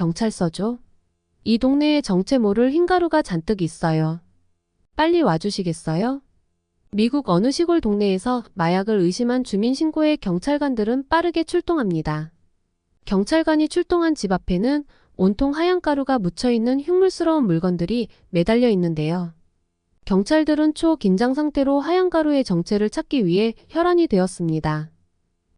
경찰서죠. 이 동네에 정체 모를 흰가루가 잔뜩 있어요. 빨리 와주시겠어요? 미국 어느 시골 동네에서 마약을 의심한 주민 신고에 경찰관들은 빠르게 출동합니다. 경찰관이 출동한 집 앞에는 온통 하얀 가루가 묻혀있는 흉물스러운 물건들이 매달려 있는데요. 경찰들은 초긴장 상태로 하얀 가루의 정체를 찾기 위해 혈안이 되었습니다.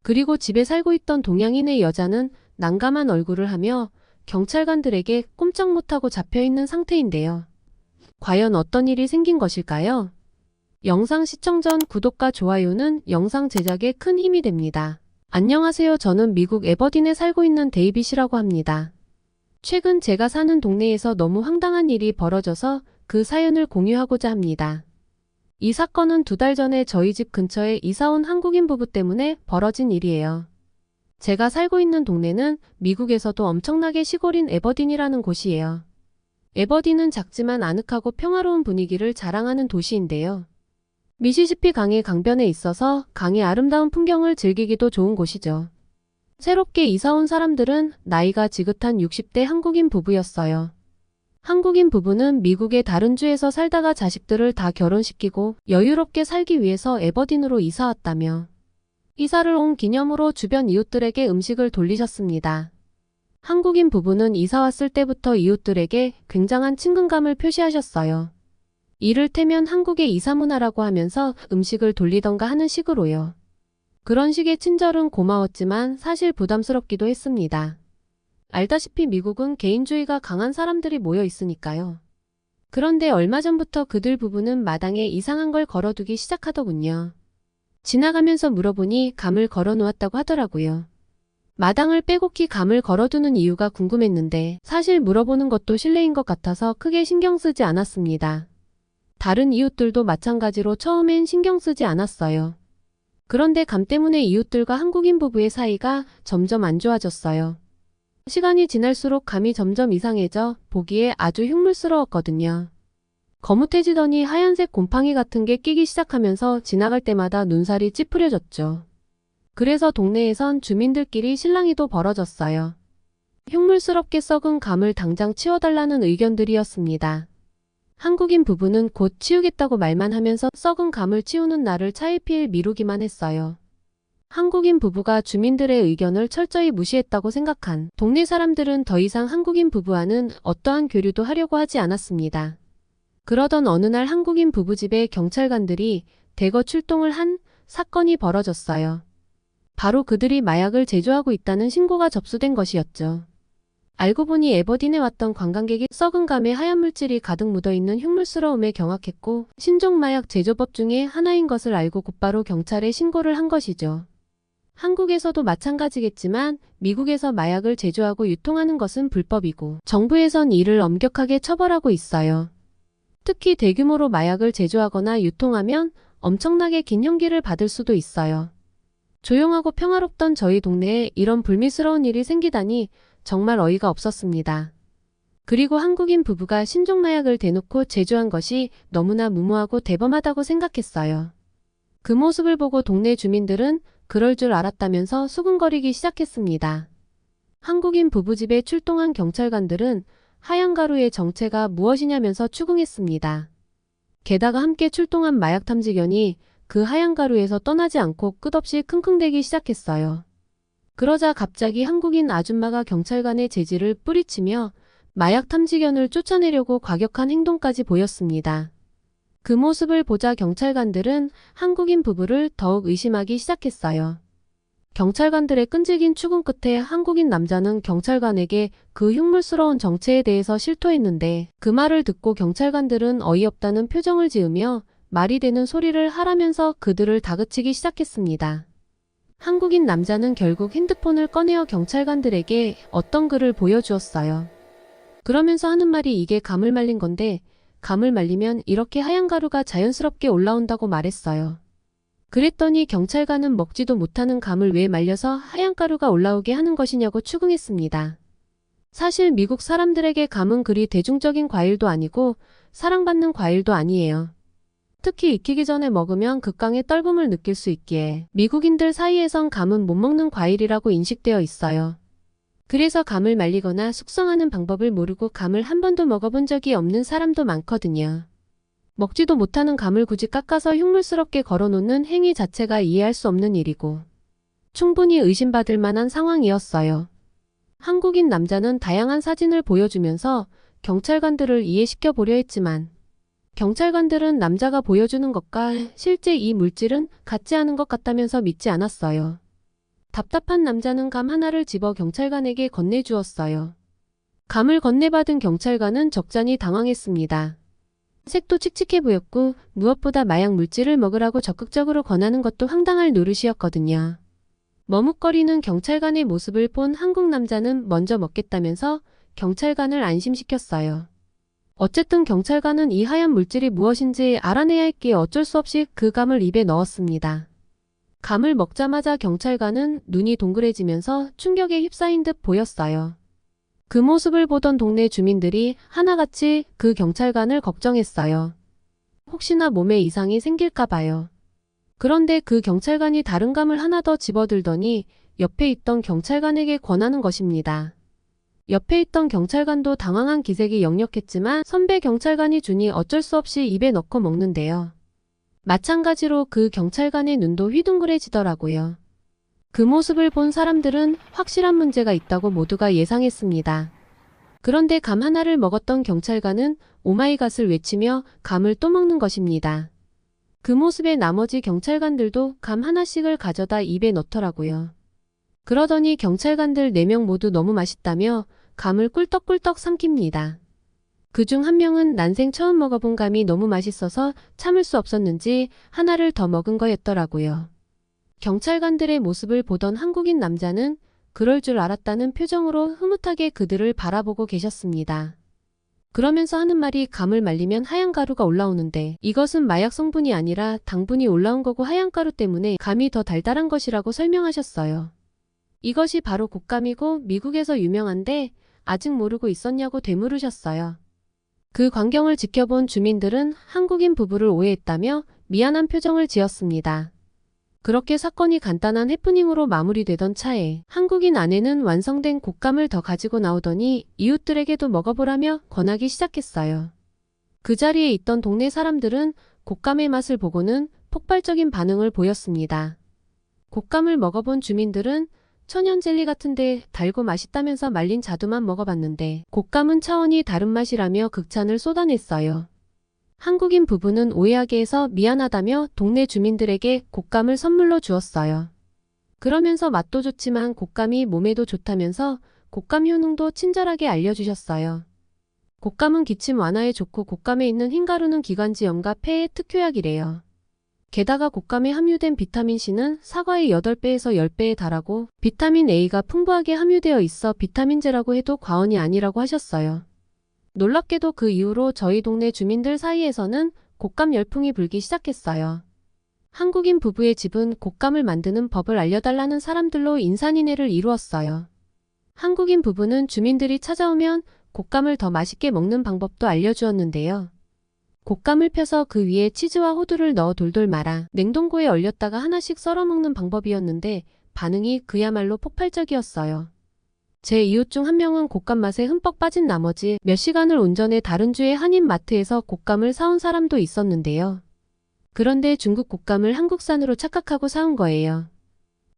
그리고 집에 살고 있던 동양인의 여자는 난감한 얼굴을 하며 경찰관들에게 꼼짝 못하고 잡혀있는 상태인데요. 과연 어떤 일이 생긴 것일까요? 영상 시청 전 구독과 좋아요는 영상 제작에 큰 힘이 됩니다. 안녕하세요. 저는 미국 에버딘에 살고 있는 데이빗이라고 합니다. 최근 제가 사는 동네에서 너무 황당한 일이 벌어져서 그 사연을 공유하고자 합니다. 이 사건은 2달 전에 저희 집 근처에 이사온 한국인 부부 때문에 벌어진 일이에요. 제가 살고 있는 동네는 미국에서도 엄청나게 시골인 에버딘이라는 곳이에요. 에버딘은 작지만 아늑하고 평화로운 분위기를 자랑하는 도시인데요. 미시시피 강의 강변에 있어서 강의 아름다운 풍경을 즐기기도 좋은 곳이죠. 새롭게 이사온 사람들은 나이가 지긋한 60대 한국인 부부였어요. 한국인 부부는 미국의 다른 주에서 살다가 자식들을 다 결혼시키고 여유롭게 살기 위해서 에버딘으로 이사 왔다며 이사를 온 기념으로 주변 이웃들에게 음식을 돌리셨습니다. 한국인 부부는 이사 왔을 때부터 이웃들에게 굉장한 친근감을 표시하셨어요. 이를테면 한국의 이사 문화라고 하면서 음식을 돌리던가 하는 식으로요. 그런 식의 친절은 고마웠지만 사실 부담스럽기도 했습니다. 알다시피 미국은 개인주의가 강한 사람들이 모여 있으니까요. 그런데 얼마 전부터 그들 부부는 마당에 이상한 걸 걸어두기 시작하더군요. 지나가면서 물어보니 감을 걸어 놓았다고 하더라고요. 마당을 빼곡히 감을 걸어두는 이유가 궁금했는데 사실 물어보는 것도 실례인 것 같아서 크게 신경 쓰지 않았습니다. 다른 이웃들도 마찬가지로 처음엔 신경 쓰지 않았어요. 그런데 감 때문에 이웃들과 한국인 부부의 사이가 점점 안 좋아졌어요. 시간이 지날수록 감이 점점 이상해져 보기에 아주 흉물스러웠거든요. 거뭇해지더니 하얀색 곰팡이 같은 게 끼기 시작하면서 지나갈 때마다 눈살이 찌푸려졌죠. 그래서 동네에선 주민들끼리 실랑이도 벌어졌어요. 흉물스럽게 썩은 감을 당장 치워달라는 의견들이었습니다. 한국인 부부는 곧 치우겠다고 말만 하면서 썩은 감을 치우는 날을 차일피일 미루기만 했어요. 한국인 부부가 주민들의 의견을 철저히 무시했다고 생각한 동네 사람들은 더 이상 한국인 부부와는 어떠한 교류도 하려고 하지 않았습니다. 그러던 어느 날 한국인 부부 집에 경찰관들이 대거 출동을 한 사건이 벌어졌어요. 바로 그들이 마약을 제조하고 있다는 신고가 접수된 것이었죠. 알고 보니 에버딘에 왔던 관광객이 썩은 감에 하얀 물질이 가득 묻어있는 흉물스러움에 경악했고 신종마약 제조법 중에 하나인 것을 알고 곧바로 경찰에 신고를 한 것이죠. 한국에서도 마찬가지겠지만 미국에서 마약을 제조하고 유통하는 것은 불법이고 정부에선 이를 엄격하게 처벌하고 있어요. 특히 대규모로 마약을 제조하거나 유통하면 엄청나게 긴 형기를 받을 수도 있어요. 조용하고 평화롭던 저희 동네에 이런 불미스러운 일이 생기다니 정말 어이가 없었습니다. 그리고 한국인 부부가 신종마약을 대놓고 제조한 것이 너무나 무모하고 대범하다고 생각했어요. 그 모습을 보고 동네 주민들은 그럴 줄 알았다면서 수군거리기 시작했습니다. 한국인 부부 집에 출동한 경찰관들은 하얀 가루의 정체가 무엇이냐면서 추궁했습니다. 게다가 함께 출동한 마약 탐지견이 그 하얀 가루에서 떠나지 않고 끝없이 킁킁대기 시작했어요. 그러자 갑자기 한국인 아줌마가 경찰관의 제지를 뿌리치며 마약 탐지견을 쫓아내려고 과격한 행동까지 보였습니다. 그 모습을 보자 경찰관들은 한국인 부부를 더욱 의심하기 시작했어요. 경찰관들의 끈질긴 추궁 끝에 한국인 남자는 경찰관에게 그 흉물스러운 정체에 대해서 실토했는데 그 말을 듣고 경찰관들은 어이없다는 표정을 지으며 말이 되는 소리를 하라면서 그들을 다그치기 시작했습니다. 한국인 남자는 결국 핸드폰을 꺼내어 경찰관들에게 어떤 글을 보여주었어요. 그러면서 하는 말이 이게 감을 말린 건데 감을 말리면 이렇게 하얀 가루가 자연스럽게 올라온다고 말했어요. 그랬더니 경찰관은 먹지도 못하는 감을 왜 말려서 하얀 가루가 올라오게 하는 것이냐고 추궁했습니다. 사실 미국 사람들에게 감은 그리 대중적인 과일도 아니고 사랑받는 과일도 아니에요. 특히 익히기 전에 먹으면 극강의 떨림을 느낄 수 있기에 미국인들 사이에선 감은 못 먹는 과일이라고 인식되어 있어요. 그래서 감을 말리거나 숙성하는 방법을 모르고 감을 한 번도 먹어본 적이 없는 사람도 많거든요. 먹지도 못하는 감을 굳이 깎아서 흉물스럽게 걸어놓는 행위 자체가 이해할 수 없는 일이고 충분히 의심받을 만한 상황이었어요. 한국인 남자는 다양한 사진을 보여주면서 경찰관들을 이해시켜 보려 했지만 경찰관들은 남자가 보여주는 것과 실제 이 물질은 같지 않은 것 같다면서 믿지 않았어요. 답답한 남자는 감 하나를 집어 경찰관에게 건네주었어요. 감을 건네받은 경찰관은 적잖이 당황했습니다. 색도 칙칙해 보였고 무엇보다 마약 물질을 먹으라고 적극적으로 권하는 것도 황당할 노릇이었거든요. 머뭇거리는 경찰관의 모습을 본 한국 남자는 먼저 먹겠다면서 경찰관을 안심시켰어요. 어쨌든 경찰관은 이 하얀 물질이 무엇인지 알아내야 했기에 어쩔 수 없이 그 감을 입에 넣었습니다. 감을 먹자마자 경찰관은 눈이 동그래지면서 충격에 휩싸인 듯 보였어요. 그 모습을 보던 동네 주민들이 하나같이 그 경찰관을 걱정했어요. 혹시나 몸에 이상이 생길까 봐요. 그런데 그 경찰관이 다른 감을 하나 더 집어들더니 옆에 있던 경찰관에게 권하는 것입니다. 옆에 있던 경찰관도 당황한 기색이 역력했지만 선배 경찰관이 주니 어쩔 수 없이 입에 넣고 먹는데요. 마찬가지로 그 경찰관의 눈도 휘둥그레지더라고요. 그 모습을 본 사람들은 확실한 문제가 있다고 모두가 예상했습니다. 그런데 감 하나를 먹었던 경찰관은 오마이갓을 외치며 감을 또 먹는 것입니다. 그 모습에 나머지 경찰관들도 감 하나씩을 가져다 입에 넣더라고요. 그러더니 경찰관들 4명 모두 너무 맛있다며 감을 꿀떡꿀떡 삼킵니다. 그중 한 명은 난생 처음 먹어본 감이 너무 맛있어서 참을 수 없었는지 하나를 더 먹은 거였더라고요. 경찰관들의 모습을 보던 한국인 남자는 그럴 줄 알았다는 표정으로 흐뭇하게 그들을 바라보고 계셨습니다. 그러면서 하는 말이 감을 말리면 하얀 가루가 올라오는데 이것은 마약 성분이 아니라 당분이 올라온 거고 하얀 가루 때문에 감이 더 달달한 것이라고 설명하셨어요. 이것이 바로 곶감이고 미국에서 유명한데 아직 모르고 있었냐고 되물으셨어요. 그 광경을 지켜본 주민들은 한국인 부부를 오해했다며 미안한 표정을 지었습니다. 그렇게 사건이 간단한 해프닝으로 마무리되던 차에 한국인 아내는 완성된 곶감을 더 가지고 나오더니 이웃들에게도 먹어보라며 권하기 시작했어요. 그 자리에 있던 동네 사람들은 곶감의 맛을 보고는 폭발적인 반응을 보였습니다. 곶감을 먹어본 주민들은 천연 젤리 같은데 달고 맛있다면서 말린 자두만 먹어봤는데 곶감은 차원이 다른 맛이라며 극찬을 쏟아냈어요. 한국인 부부는 오해하게 해서 미안하다며 동네 주민들에게 곶감을 선물로 주었어요. 그러면서 맛도 좋지만 곶감이 몸에도 좋다면서 곶감 효능도 친절하게 알려주셨어요. 곶감은 기침 완화에 좋고 곶감에 있는 흰가루는 기관지염과 폐의 특효약이래요. 게다가 곶감에 함유된 비타민C는 사과의 8배에서 10배에 달하고 비타민 A가 풍부하게 함유되어 있어 비타민제라고 해도 과언이 아니라고 하셨어요. 놀랍게도 그 이후로 저희 동네 주민들 사이에서는 곶감 열풍이 불기 시작했어요. 한국인 부부의 집은 곶감을 만드는 법을 알려달라는 사람들로 인산인해를 이루었어요. 한국인 부부는 주민들이 찾아오면 곶감을 더 맛있게 먹는 방법도 알려주었는데요. 곶감을 펴서 그 위에 치즈와 호두를 넣어 돌돌 말아 냉동고에 얼렸다가 하나씩 썰어 먹는 방법이었는데 반응이 그야말로 폭발적이었어요. 제 이웃 중 한 명은 곶감 맛에 흠뻑 빠진 나머지 몇 시간을 운전해 다른 주의 한인마트에서 곶감을 사온 사람도 있었는데요. 그런데 중국 곶감을 한국산으로 착각하고 사온 거예요.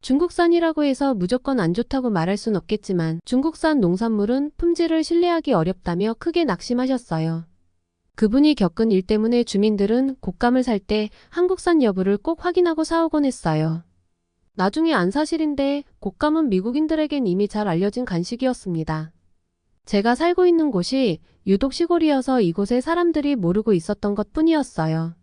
중국산이라고 해서 무조건 안 좋다고 말할 순 없겠지만 중국산 농산물은 품질을 신뢰하기 어렵다며 크게 낙심하셨어요. 그분이 겪은 일 때문에 주민들은 곶감을 살 때 한국산 여부를 꼭 확인하고 사오곤 했어요. 나중에 안 사실인데 곶감은 미국인들에겐 이미 잘 알려진 간식이었습니다. 제가 살고 있는 곳이 유독 시골이어서 이곳의 사람들이 모르고 있었던 것 뿐이었어요.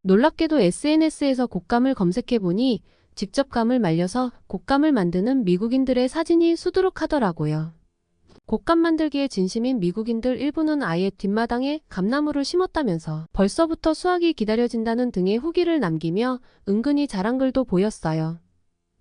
놀랍게도 SNS에서 곶감을 검색해보니 직접 감을 말려서 곶감을 만드는 미국인들의 사진이 수두룩하더라고요. 곶감 만들기에 진심인 미국인들 일부는 아예 뒷마당에 감나무를 심었다면서 벌써부터 수확이 기다려진다는 등의 후기를 남기며 은근히 자랑 글도 보였어요.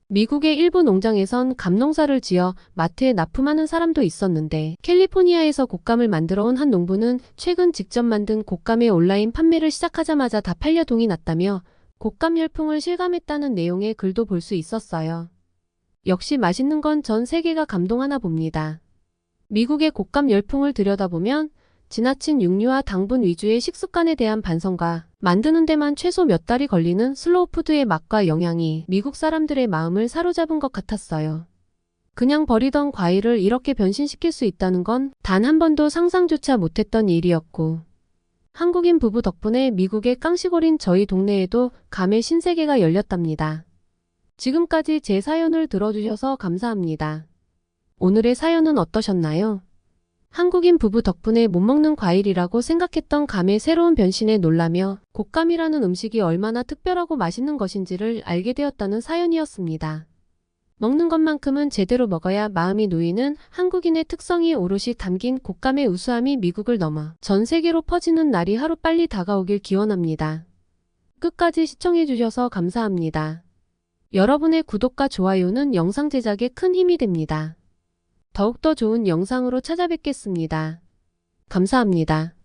미국의 일부 농장에선 감농사를 지어 마트에 납품하는 사람도 있었는데 캘리포니아에서 곶감을 만들어 온 한 농부는 최근 직접 만든 곶감의 온라인 판매를 시작하자마자 다 팔려 동이 났다며 곶감 열풍을 실감했다는 내용의 글도 볼 수 있었어요. 역시 맛있는 건 전 세계가 감동하나 봅니다. 미국의 곶감 열풍을 들여다보면 지나친 육류와 당분 위주의 식습관에 대한 반성과 만드는 데만 최소 몇 달이 걸리는 슬로우푸드의 맛과 영양이 미국 사람들의 마음을 사로잡은 것 같았어요. 그냥 버리던 과일을 이렇게 변신시킬 수 있다는 건 단 한 번도 상상조차 못했던 일이었고, 한국인 부부 덕분에 미국의 깡시골인 저희 동네에도 감의 신세계가 열렸답니다. 지금까지 제 사연을 들어주셔서 감사합니다. 오늘의 사연은 어떠셨나요? 한국인 부부 덕분에 못 먹는 과일이라고 생각했던 감의 새로운 변신에 놀라며 곶감이라는 음식이 얼마나 특별하고 맛있는 것인지를 알게 되었다는 사연이었습니다. 먹는 것만큼은 제대로 먹어야 마음이 놓이는 한국인의 특성이 오롯이 담긴 곶감의 우수함이 미국을 넘어 전 세계로 퍼지는 날이 하루빨리 다가오길 기원합니다. 끝까지 시청해주셔서 감사합니다. 여러분의 구독과 좋아요는 영상 제작에 큰 힘이 됩니다. 더욱더 좋은 영상으로 찾아뵙겠습니다. 감사합니다.